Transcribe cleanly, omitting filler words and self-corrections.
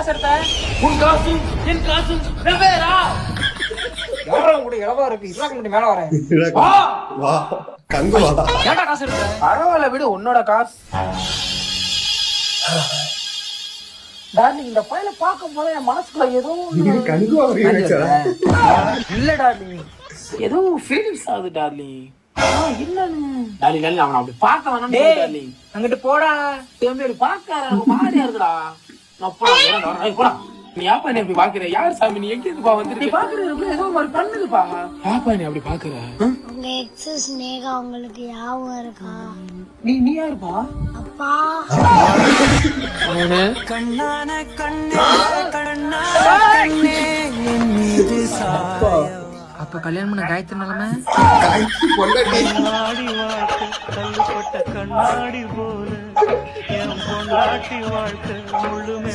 காசு எடுத்த? உன் காசு என் காசு வெவ்வேறா? யாரும் கூட இளவா இருக்கு. இஸ்லாக்கு மட்டும் மேல வரேன். வா கங்கு வா. ஏன்டா காசு எடுத்த? பரவாயில்ல விடு, உன்னோட காசு. டார்லிங், இந்த ஃபைல பார்க்கும் போது என் மனசுக்குள்ள ஏதோ கங்கு இல்ல டார்லிங், ஏதோ ஃபீலிங்ஸ் ஆகுது டார்லிங். என்னன்னு டார்லிங் அவன் அப்படி பார்க்க வேணாம் டார்லிங். அங்கிட்டு போடா தம்பி, பார்க்க மாதிரியா இருக்குடா. நான் போடா. நீ யாப்பா நீ அப்படி பாக்குற? யார் சாமி நீ? எங்க இருந்துப்பா வந்து நீ பாக்குறது? ஏதோ மாதிரி பண்ணுதுப்பா. யாப்பா நீ அப்படி பாக்குற? உங்க எக்ஸ் ஸ்னேகா உங்களுக்கு ஞாபகம் இருக்கா? நீ யாருப்பா? அப்பா. கண்ணான கண்ணே கண்ணே என் மீது சாய. அப்ப கல்யாணம் பண்ண காயத்ரி நிலைமை கண்ணாடி வாழ்க்கை கல்லுப்பட்ட கண்ணாடி போல என் பொண்டாட்டி வாழ்க்கை முழுமே